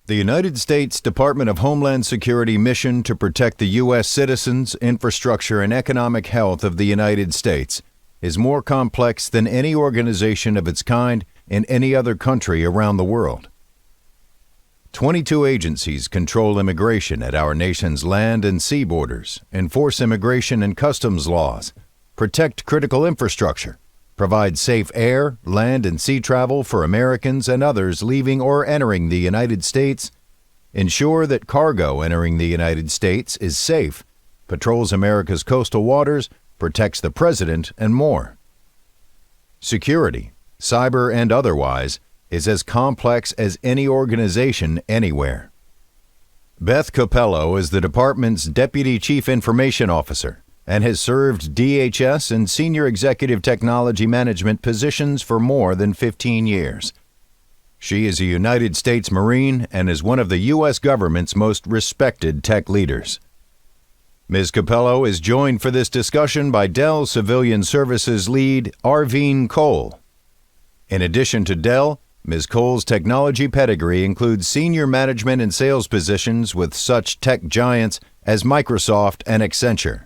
The United States Department of Homeland Security mission to protect the U.S. citizens, infrastructure, and economic health of the United States is more complex than any organization of its kind in any other country around the world. 22 agencies control immigration at our nation's land and sea borders, enforce immigration and customs laws, protect critical infrastructure, provide safe air, land, and sea travel for Americans and others leaving or entering the United States, ensure that cargo entering the United States is safe, patrols America's coastal waters, protects the President, and more. Security, cyber and otherwise, is as complex as any organization anywhere. Beth Cappello is the department's Deputy Chief Information Officer and has served DHS in senior executive technology management positions for more than 15 years. She is a United States Marine and is one of the U.S. government's most respected tech leaders. Ms. Cappello is joined for this discussion by Dell Civilian Services lead Arveen Cole. In addition to Dell, Ms. Cole's technology pedigree includes senior management and sales positions with such tech giants as Microsoft and Accenture.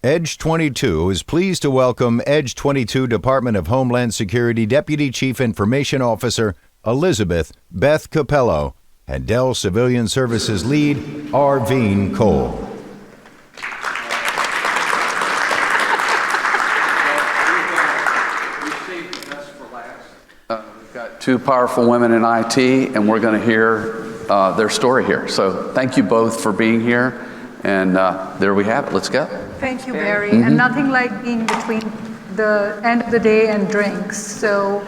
EDGE22 is pleased to welcome EDGE22 Department of Homeland Security Deputy Chief Information Officer Elizabeth Beth Cappello and Dell Civilian Services lead Arveen Cole. We've got two powerful women in IT, and we're going to hear their story here. So thank you both for being here. And there we have it. Let's go. Thank you, Barry. And nothing like being between the end of the day and drinks. So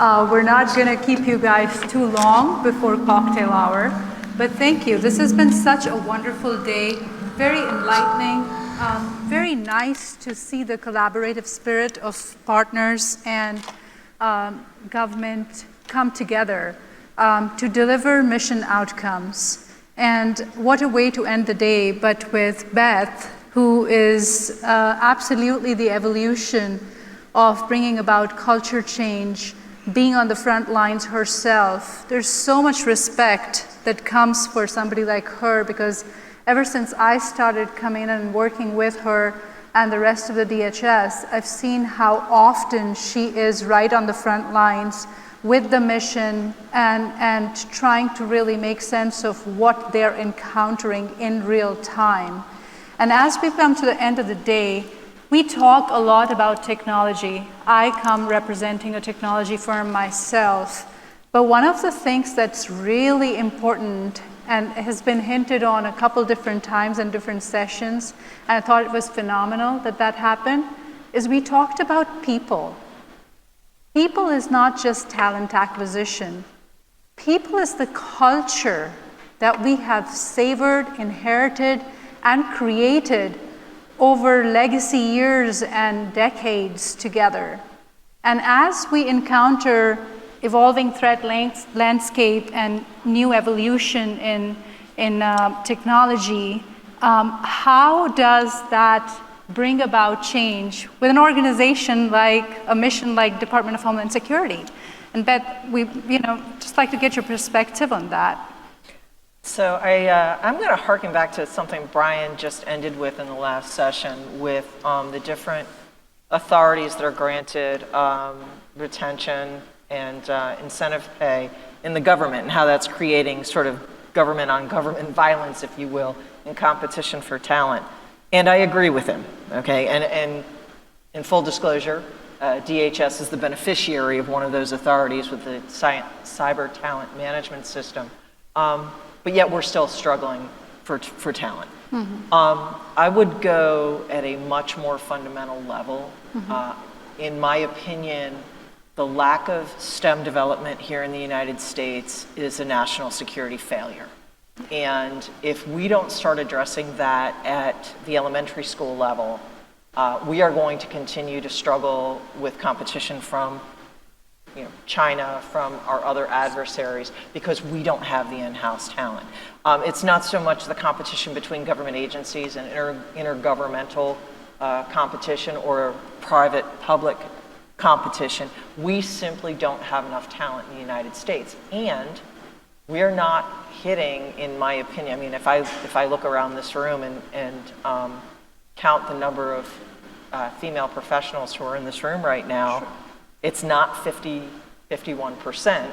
we're not going to keep you guys too long before cocktail hour. But thank you. This has been such a wonderful day, very enlightening, very nice to see the collaborative spirit of partners and government come together to deliver mission outcomes. And what a way to end the day, but with Beth, who is absolutely the evolution of bringing about culture change, being on the front lines herself. There's so much respect that comes for somebody like her, because ever since I started coming and working with her and the rest of the DHS, I've seen how often she is right on the front lines with the mission and trying to really make sense of what they're encountering in real time. And as we come to the end of the day, we talk a lot about technology. I come representing a technology firm myself, but one of the things that's really important and has been hinted on a couple different times in different sessions, and I thought it was phenomenal that happened, is we talked about people. People is not just talent acquisition. People is the culture that we have savored, inherited, and created over legacy years and decades together. And as we encounter evolving threat landscape and new evolution in technology, how does that bring about change with an organization like a mission like Department of Homeland Security? And Beth, we just like to get your perspective on that. So I'm going to harken back to something Brian just ended with in the last session with the different authorities that are granted retention and incentive pay in the government, and how that's creating sort of government on government violence, if you will, in competition for talent. And I agree with him, okay? And in full disclosure, DHS is the beneficiary of one of those authorities with the cyber talent management system. But yet we're still struggling for talent. I would go at a much more fundamental level. In my opinion, the lack of STEM development here in the United States is a national security failure. And if we don't start addressing that at the elementary school level, we are going to continue to struggle with competition from China, from our other adversaries, because we don't have the in-house talent. It's not so much the competition between government agencies and intergovernmental competition or private-public competition. We simply don't have enough talent in the United States, and we are not hitting, in my opinion. I mean, if I look around this room and count the number of female professionals who are in this room right now, sure, it's not 51%,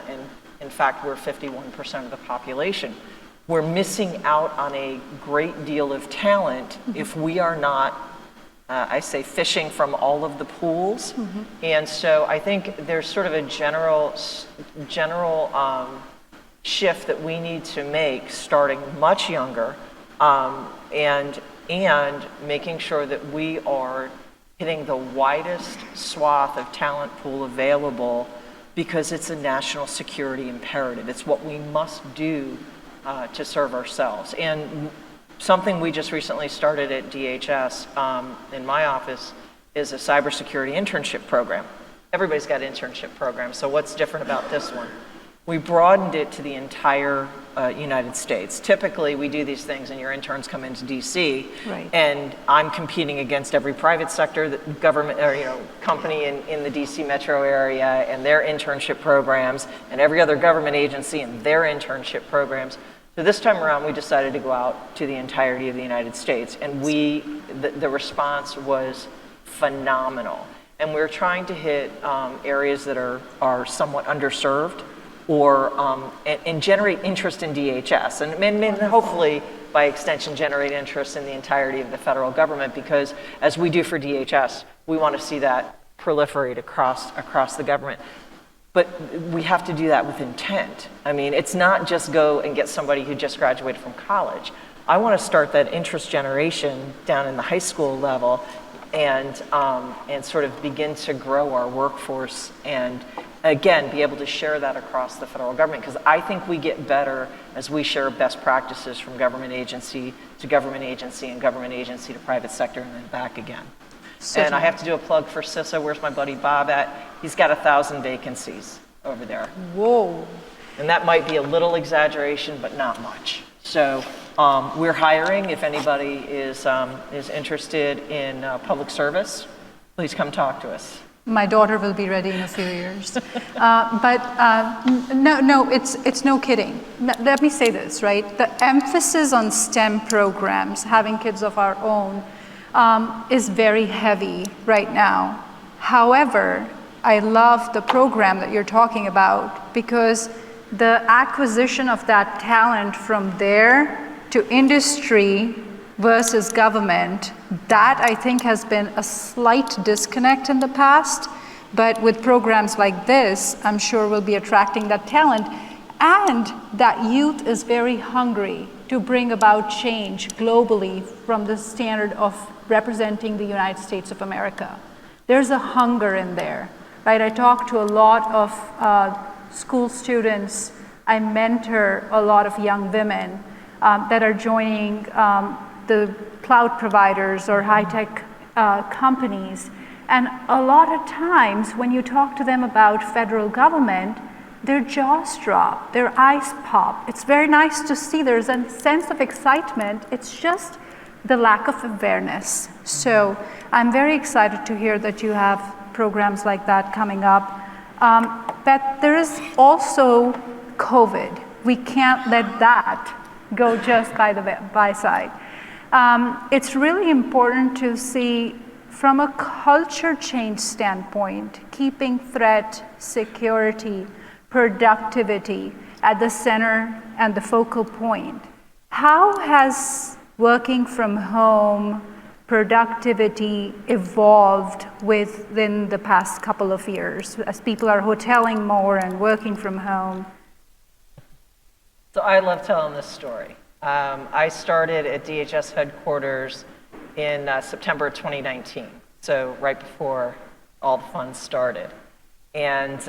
and in fact, we're 51% of the population. We're missing out on a great deal of talent if we are not, I say, fishing from all of the pools. And so I think there's sort of a general shift that we need to make starting much younger, and making sure that we are hitting the widest swath of talent pool available, because it's a national security imperative. It's what we must do to serve ourselves. And something we just recently started at DHS in my office is a cybersecurity internship program. Everybody's got internship programs, so what's different about this one? We broadened it to the entire United States. Typically, we do these things and your interns come into DC, right, and I'm competing against every private sector, government, or company in the DC metro area and their internship programs, and every other government agency and their internship programs. So this time around, we decided to go out to the entirety of the United States, and the response was phenomenal. And we're trying to hit areas that are somewhat underserved, or and generate interest in DHS, and hopefully by extension generate interest in the entirety of the federal government, because as we do for DHS, we want to see that proliferate across the government. But we have to do that with intent. I mean, it's not just go and get somebody who just graduated from college. I want to start that interest generation down in the high school level, and sort of begin to grow our workforce, and again, be able to share that across the federal government, because I think we get better as we share best practices from government agency to government agency and government agency to private sector and then back again. Certainly. And I have to do a plug for CISA. Where's my buddy Bob at? He's got 1,000 vacancies over there. Whoa. And that might be a little exaggeration, but not much. So we're hiring. If anybody is interested in public service, please come talk to us. My daughter will be ready in a few years. No, it's no kidding. Let me say this, right? The emphasis on STEM programs, having kids of our own, is very heavy right now. However, I love the program that you're talking about, because the acquisition of that talent from there to industry versus government, that I think has been a slight disconnect in the past, but with programs like this, I'm sure we'll be attracting that talent, and that youth is very hungry to bring about change globally from the standard of representing the United States of America. There's a hunger in there, right? I talk to a lot of school students. I mentor a lot of young women that are joining the cloud providers or high-tech companies. And a lot of times when you talk to them about federal government, their jaws drop, their eyes pop. It's very nice to see. There's a sense of excitement. It's just the lack of awareness. So I'm very excited to hear that you have programs like that coming up. But there is also COVID. We can't let that go just by the by-side. It's really important to see from a culture change standpoint, keeping threat, security, productivity at the center and the focal point. How has working from home productivity evolved within the past couple of years as people are hoteling more and working from home? So I love telling this story. I started at DHS headquarters in September 2019, so right before all the fun started. And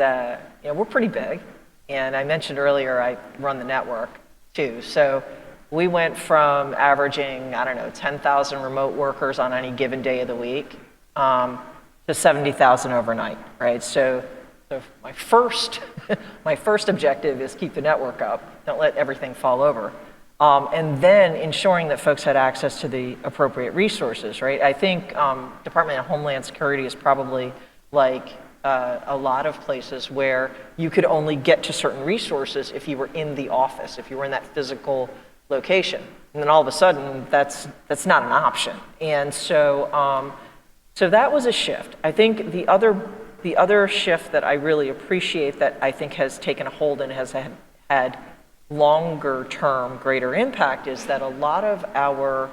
we're pretty big, and I mentioned earlier I run the network too. So we went from averaging, 10,000 remote workers on any given day of the week to 70,000 overnight, right? So my first objective is keep the network up, don't let everything fall over. And then ensuring that folks had access to the appropriate resources, right? I think Department of Homeland Security is probably like a lot of places where you could only get to certain resources if you were in the office, if you were in that physical location. And then all of a sudden, that's not an option. And so, so that was a shift. I think the other shift that I really appreciate that I think has taken a hold and has had longer term, greater impact is that a lot of our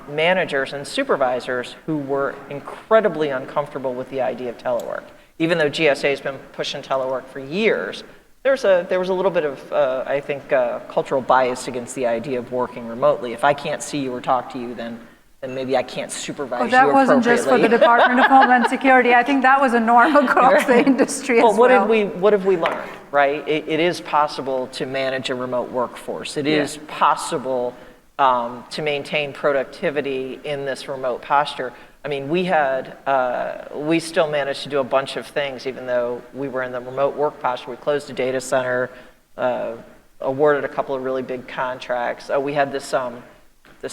managers and supervisors who were incredibly uncomfortable with the idea of telework, even though GSA has been pushing telework for years, there was a little bit of, I think, cultural bias against the idea of working remotely. If I can't see you or talk to you, then maybe I can't supervise you appropriately. That wasn't just for the Department of Homeland Security. I think that was a norm across the industry as well. What have we learned, right? It is possible to manage a remote workforce. It is possible to maintain productivity in this remote posture. I mean, we still managed to do a bunch of things, even though we were in the remote work posture. We closed a data center, awarded a couple of really big contracts. We had this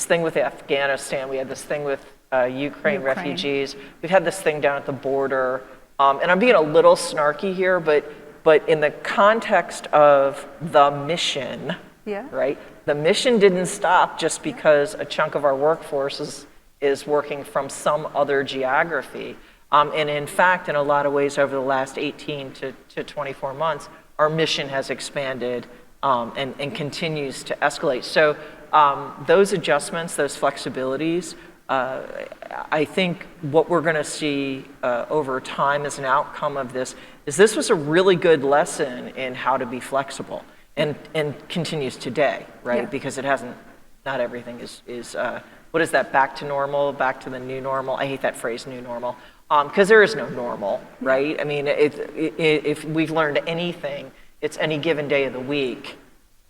thing with Afghanistan. We had this thing with Ukraine refugees. We've had this thing down at the border. And I'm being a little snarky here, but in the context of the mission, right? The mission didn't stop just because a chunk of our workforce is working from some other geography. And in fact, in a lot of ways over the last 18 to 24 months, our mission has expanded and continues to escalate. So those adjustments, those flexibilities, I think what we're gonna see over time as an outcome of this is this was a really good lesson in how to be flexible and continues today, right? Yeah. Because it hasn't, not everything is what is that, back to normal, back to the new normal? I hate that phrase, new normal, because there is no normal, right? I mean, if we've learned anything, it's any given day of the week,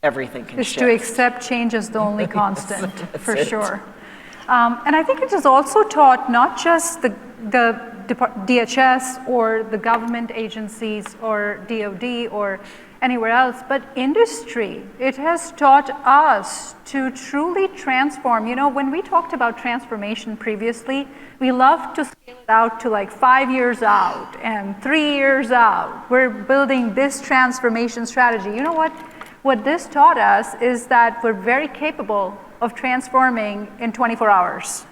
everything can shift. To accept change as the only constant, for sure. And I think it has also taught not just the DHS or the government agencies or DOD or anywhere else, but industry. It has taught us to truly transform. You know, when we talked about transformation previously, we loved to scale it out to like 5 years out and 3 years out. We're building this transformation strategy. You know what? What this taught us is that we're very capable of transforming in 24 hours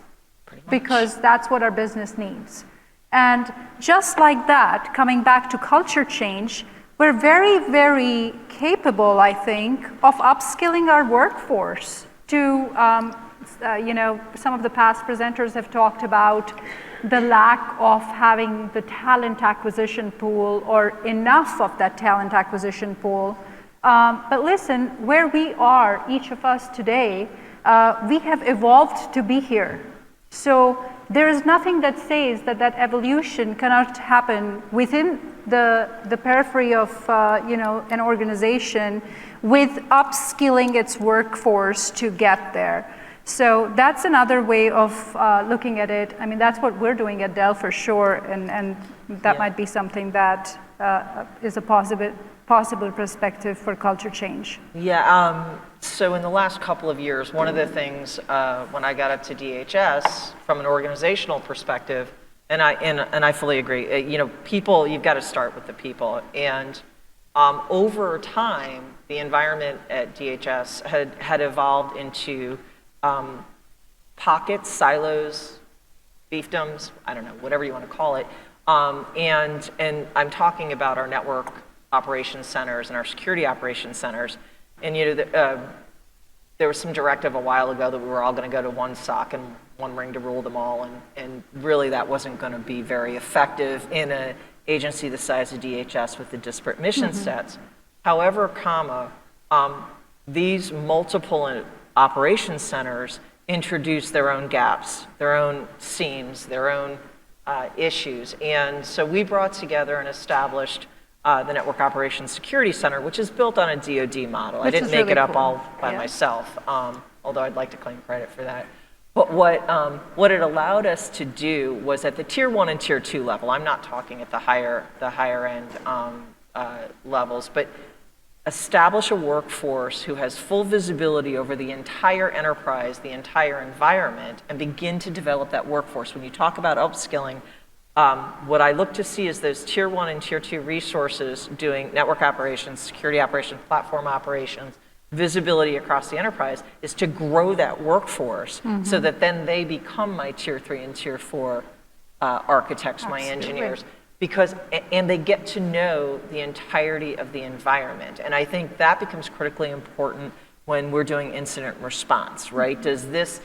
because that's what our business needs. And just like that, coming back to culture change, we're very, very capable, I think, of upskilling our workforce to, you know, some of the past presenters have talked about the lack of having the talent acquisition pool or enough of that talent acquisition pool. But listen, where we are, each of us today, we have evolved to be here. So there is nothing that says that that evolution cannot happen within the periphery of you know, an organization with upskilling its workforce to get there. So that's another way of looking at it. I mean, that's what we're doing at Dell for sure, and that might be something that is a possible perspective for culture change. Yeah, so in the last couple of years, one of the things when I got up to DHS from an organizational perspective, and I fully agree, you know, people, you've got to start with the people. And over time, the environment at DHS had evolved into pockets, silos, fiefdoms, I don't know, whatever you want to call it. And I'm talking about our network operations centers and our security operations centers. And you know, there was some directive a while ago that we were all going to go to one SOC and one ring to rule them all, and really that wasn't going to be very effective in an agency the size of DHS with the disparate mission sets. However, these multiple operations centers introduce their own gaps, their own seams, their own issues. And so we brought together and established the Network Operations Security Center, which is built on a DoD model. I didn't make it up all by myself, although I'd like to claim credit for that. But what it allowed us to do was at the tier 1 and tier 2 level, I'm not talking at the higher end levels, but establish a workforce who has full visibility over the entire enterprise, the entire environment, and begin to develop that workforce. When you talk about upskilling, What I look to see is those tier 1 and tier 2 resources doing network operations, security operations, platform operations, visibility across the enterprise, is to grow that workforce so that then they become my tier 3 and tier 4 architects, my engineers, and they get to know the entirety of the environment. And I think that becomes critically important when we're doing incident response, right? Is this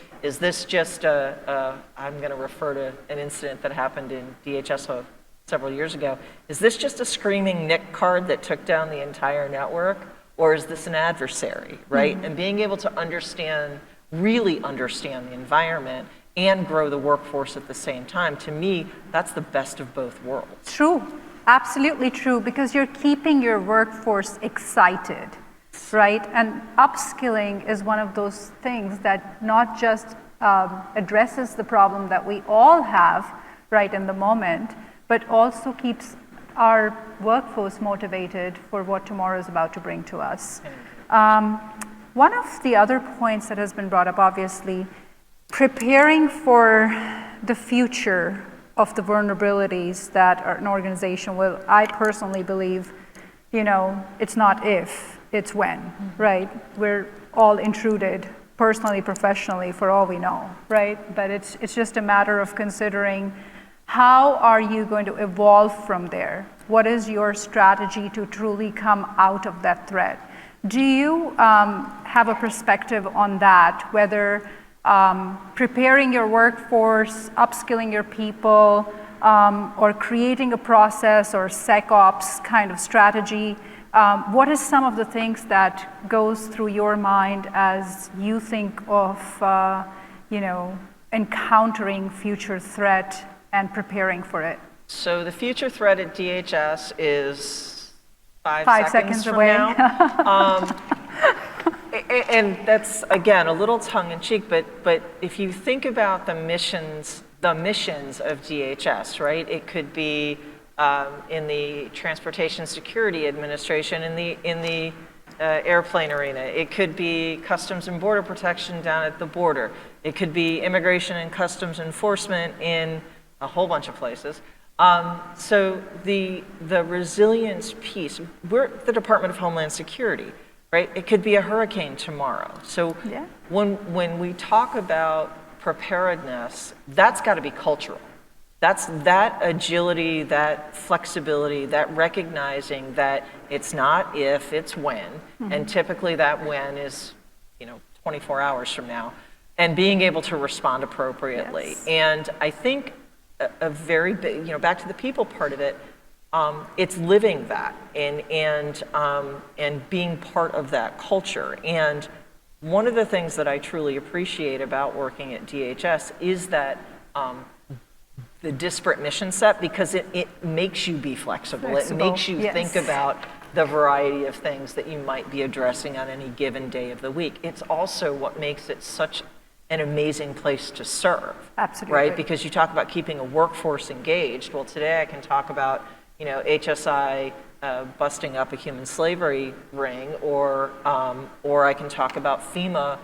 just I'm going to refer to an incident that happened in DHS several years ago. Is this just a screaming NIC card that took down the entire network? Or is this an adversary, right? And being able to really understand the environment and grow the workforce at the same time, to me, that's the best of both worlds. True, absolutely true, because you're keeping your workforce excited, right? And upskilling is one of those things that not just addresses the problem that we all have right in the moment, but also keeps our workforce motivated for what tomorrow is about to bring to us. One of the other points that has been brought up, obviously, preparing for the future of the vulnerabilities that an organization will, I personally believe, it's not if, it's when, right? We're all intruded, personally, professionally, for all we know, right? But it's just a matter of considering how are you going to evolve from there? What is your strategy to truly come out of that threat? Do you have a perspective on that, whether preparing your workforce, upskilling your people, or creating a process or SecOps kind of strategy? What is some of the things that goes through your mind as you think of, encountering future threat and preparing for it? So the future threat at DHS is 5 seconds from away. now. And that's, again, a little tongue-in-cheek, but if you think about the missions of DHS, right? It could be in the Transportation Security Administration, in the airplane arena. It could be Customs and Border Protection down at the border. It could be Immigration and Customs Enforcement in a whole bunch of places. So the resilience piece, we're the Department of Homeland Security, right? It could be a hurricane tomorrow. So when we talk about preparedness, that's got to be cultural. That's that agility, that flexibility, that recognizing that it's not if, it's when, and typically that when is 24 hours from now, and being able to respond appropriately. Yes. And I think a very big, back to the people part of it, it's living that and being part of that culture. And one of the things that I truly appreciate about working at DHS is that the disparate mission set, because it makes you be flexible. It makes you think about the variety of things that you might be addressing on any given day of the week. It's also what makes it such an amazing place to serve. Absolutely. Right? Because you talk about keeping a workforce engaged. Well, today I can talk about, HSI busting up a human slavery ring, or I can talk about FEMA,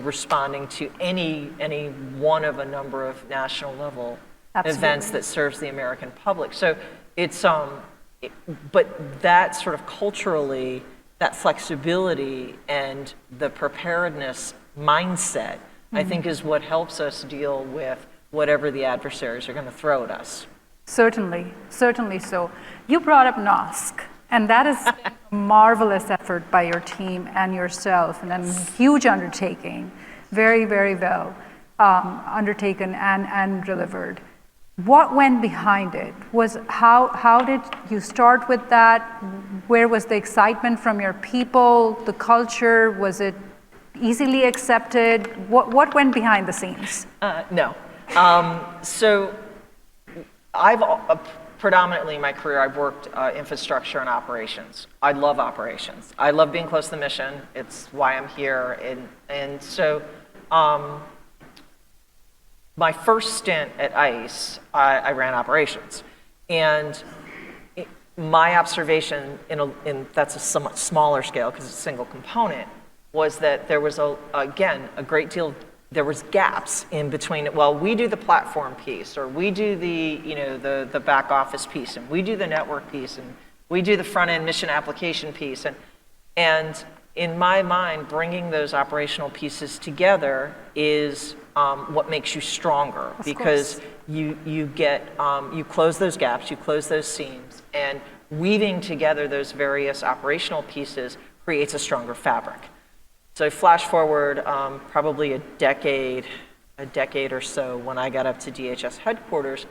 responding to any one of a number of national level events that serves the American public. So it's but that sort of culturally, that flexibility and the preparedness mindset, I think, is what helps us deal with whatever the adversaries are going to throw at us. Certainly so. You brought up NOSC, and that is a marvelous effort by your team and yourself, and a huge undertaking, very, very well undertaken and delivered. What went behind it? How did you start with that? Where was the excitement from your people, the culture? Was it easily accepted? What went behind the scenes? No. So I've predominantly in my career, I've worked infrastructure and operations. I love operations. I love being close to the mission. It's why I'm here. And so my first stint at ICE, I ran operations. And my observation, that's a somewhat smaller scale because it's a single component, was that there was, a great deal there was gaps in between. Well, we do the platform piece, or we do the, the back office piece, and we do the network piece, and we do the front end mission application piece. And in my mind, bringing those operational pieces together is what makes you stronger, because you close those gaps, you close those seams, and weaving together those various operational pieces creates a stronger fabric. So flash forward probably a decade or so when I got up to DHS headquarters,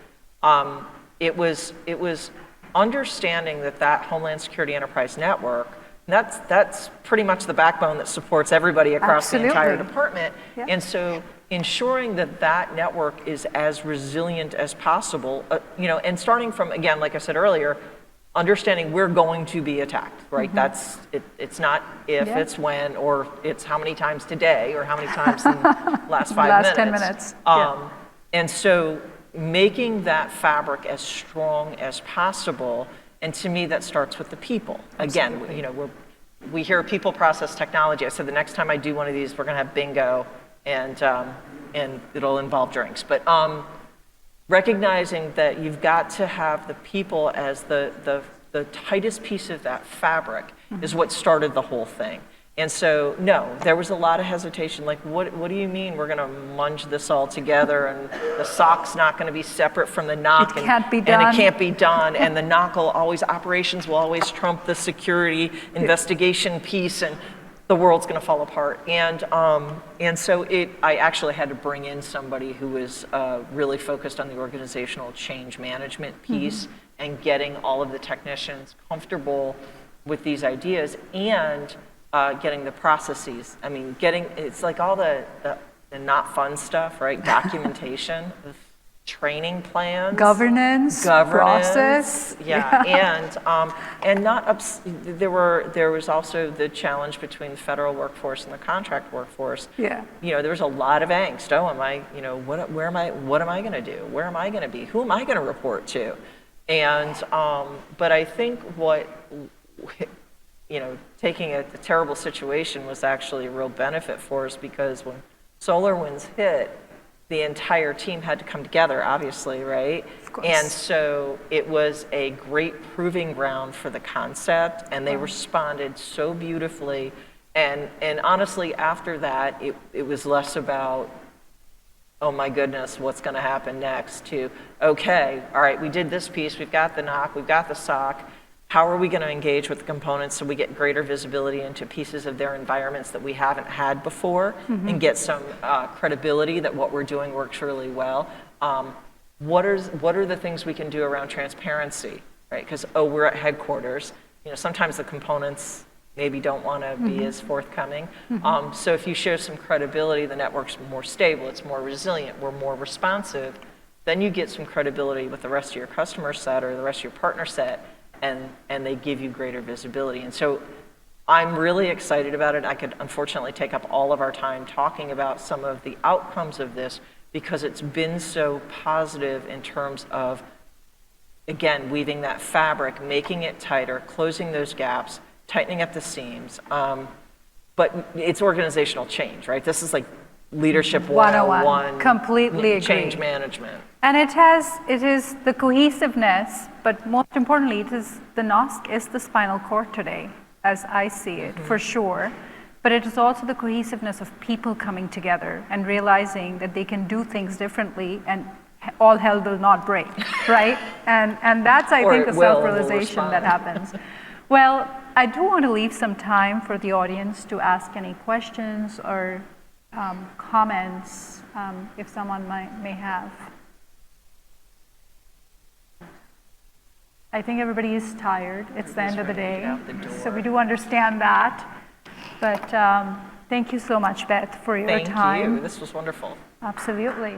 it was understanding that Homeland Security Enterprise Network, that's pretty much the backbone that supports everybody across the entire department. Yeah. And so ensuring that network is as resilient as possible, and starting from, again, like I said earlier, understanding we're going to be attacked, right? That's it's not if, it's when, or it's how many times today, or how many times in the last 5 minutes. 10 minutes. And so making that fabric as strong as possible, and to me that starts with the people. Absolutely. Again, we hear people, process, technology. I said the next time I do one of these, we're going to have bingo, and it'll involve drinks. But recognizing that you've got to have the people as the tightest piece of that fabric is what started the whole thing. And so, no, there was a lot of hesitation. Like, what do you mean we're going to munge this all together, and the SOC's not going to be separate from the NOC? It can't be done. And it can't be done. And the NOC operations will always trump the security investigation piece, and the world's going to fall apart. And so I actually had to bring in somebody who was really focused on the organizational change management piece and getting all of the technicians comfortable with these ideas, and getting the processes. I mean, it's like all the not fun stuff, right? Documentation, training plans, governance, process. And there was also the challenge between the federal workforce and the contract workforce. Yeah. There was a lot of angst. Oh, what am I going to do? Where am I going to be? Who am I going to report to? And but I think taking a terrible situation was actually a real benefit for us, because when SolarWinds hit, the entire team had to come together, obviously, right? Of course. And so it was a great proving ground for the concept, and they responded so beautifully. And honestly, after that, it was less about, oh my goodness, what's going to happen next, to, okay, all right, we did this piece, we've got the NOC, we've got the SOC. How are we going to engage with the components so we get greater visibility into pieces of their environments that we haven't had before, and get some credibility that what we're doing works really well? What are the things we can do around transparency, right? Because, we're at headquarters. Sometimes the components maybe don't want to be as forthcoming. So if you show some credibility, the network's more stable, it's more resilient, we're more responsive, then you get some credibility with the rest of your customer set or the rest of your partner set, and they give you greater visibility. And so I'm really excited about it. I could unfortunately take up all of our time talking about some of the outcomes of this, because it's been so positive in terms of, again, weaving that fabric, making it tighter, closing those gaps, tightening up the seams. But it's organizational change, right? This is like leadership 101. Completely agree. Change management. And it is the cohesiveness, but most importantly, the NOSC is the spinal cord today, as I see it, for sure. But it is also the cohesiveness of people coming together and realizing that they can do things differently, and all hell will not break, right? And that's, I think, the self-realization that happens. Well, I do want to leave some time for the audience to ask any questions or comments, if someone may have. I think everybody is tired. It's the end of the day, so we do understand that. But thank you so much, Beth, for your time. Thank you. This was wonderful. Absolutely.